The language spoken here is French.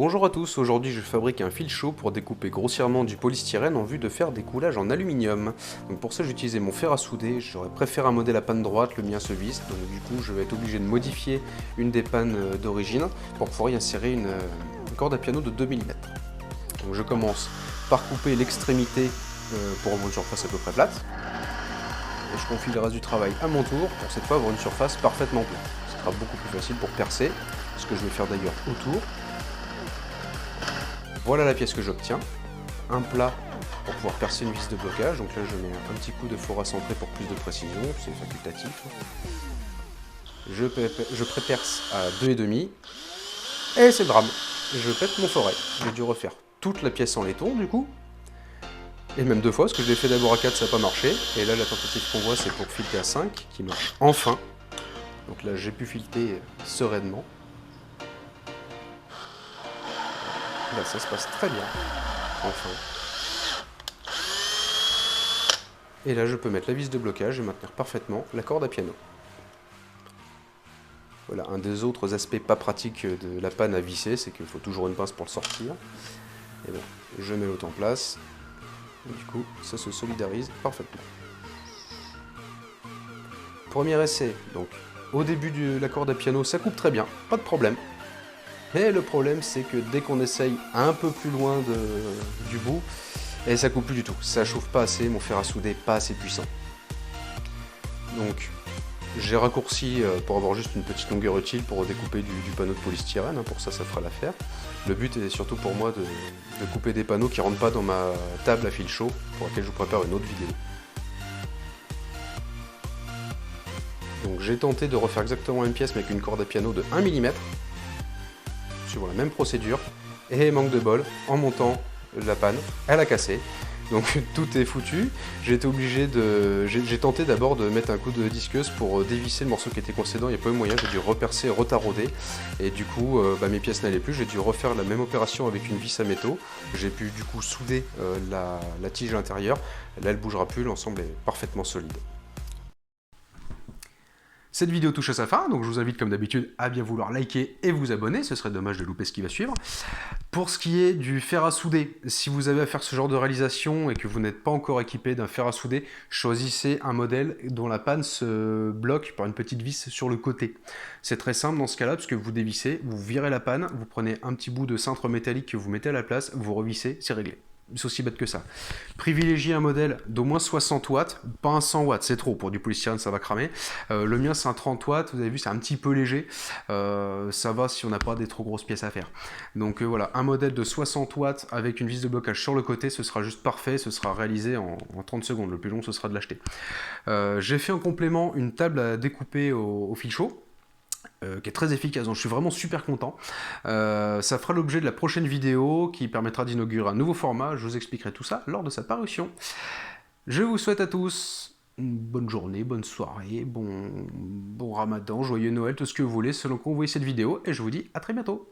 Bonjour à tous, aujourd'hui je fabrique un fil chaud pour découper grossièrement du polystyrène en vue de faire des coulages en aluminium. Donc pour ça j'ai utilisé mon fer à souder, j'aurais préféré un modèle à panne droite, le mien se visse, donc du coup je vais être obligé de modifier une des pannes d'origine pour pouvoir y insérer une corde à piano de 2 mm. Donc je commence par couper l'extrémité pour avoir une surface à peu près plate, et je confie le reste du travail à mon tour pour cette fois avoir une surface parfaitement plate. Ce sera beaucoup plus facile pour percer, ce que je vais faire d'ailleurs autour. Voilà la pièce que j'obtiens, un plat pour pouvoir percer une vis de blocage, donc là je mets un petit coup de four à centrer pour plus de précision, c'est facultatif. Je pré-perce à 2,5 et c'est le drame, je pète mon forêt. J'ai dû refaire toute la pièce en laiton du coup, et même deux fois, parce que je l'ai fait d'abord à 4, ça n'a pas marché, et là la tentative qu'on voit c'est pour fileter à 5, qui marche enfin. Donc là j'ai pu fileter sereinement. Là ça se passe très bien, enfin. Et là je peux mettre la vis de blocage et maintenir parfaitement la corde à piano. Voilà, un des autres aspects pas pratiques de la panne à visser, c'est qu'il faut toujours une pince pour le sortir. Et bon, je mets l'autre en place, et du coup ça se solidarise parfaitement. Premier essai, donc au début de la corde à piano ça coupe très bien, pas de problème. Mais le problème c'est que dès qu'on essaye un peu plus loin du bout, et ça coupe plus du tout, ça chauffe pas assez, mon fer à souder pas assez puissant. Donc j'ai raccourci pour avoir juste une petite longueur utile pour découper du panneau de polystyrène, hein, pour ça ça fera l'affaire. Le but est surtout pour moi de couper des panneaux qui rentrent pas dans ma table à fil chaud, pour laquelle je vous prépare une autre vidéo. Donc j'ai tenté de refaire exactement la même pièce mais avec une corde à piano de 1 mm, suivant la même procédure, et manque de bol, en montant la panne, elle a cassé. Donc tout est foutu, j'ai tenté d'abord de mettre un coup de disqueuse pour dévisser le morceau qui était coincé dedans, il n'y a pas eu moyen, j'ai dû repercer, retarauder, et du coup mes pièces n'allaient plus, j'ai dû refaire la même opération avec une vis à métaux, j'ai pu du coup souder la tige à l'intérieur, là elle bougera plus, l'ensemble est parfaitement solide. Cette vidéo touche à sa fin, donc je vous invite comme d'habitude à bien vouloir liker et vous abonner, ce serait dommage de louper ce qui va suivre. Pour ce qui est du fer à souder, si vous avez à faire ce genre de réalisation et que vous n'êtes pas encore équipé d'un fer à souder, choisissez un modèle dont la panne se bloque par une petite vis sur le côté. C'est très simple dans ce cas-là, parce que vous dévissez, vous virez la panne, vous prenez un petit bout de cintre métallique que vous mettez à la place, vous revissez, c'est réglé. C'est aussi bête que ça. Privilégiez un modèle d'au moins 60 watts, pas un 100 watts, c'est trop, pour du polystyrène ça va cramer. Le mien c'est un 30 watts, vous avez vu c'est un petit peu léger, ça va si on n'a pas des trop grosses pièces à faire. Donc voilà, un modèle de 60 watts avec une vis de blocage sur le côté, ce sera juste parfait, ce sera réalisé en 30 secondes, le plus long ce sera de l'acheter. J'ai fait en complément une table à découper au fil chaud, qui est très efficace, donc je suis vraiment super content. Ça fera l'objet de la prochaine vidéo qui permettra d'inaugurer un nouveau format, je vous expliquerai tout ça lors de sa parution. Je vous souhaite à tous une bonne journée, bonne soirée, bon ramadan, joyeux Noël, tout ce que vous voulez, selon qu'on voit cette vidéo, et je vous dis à très bientôt.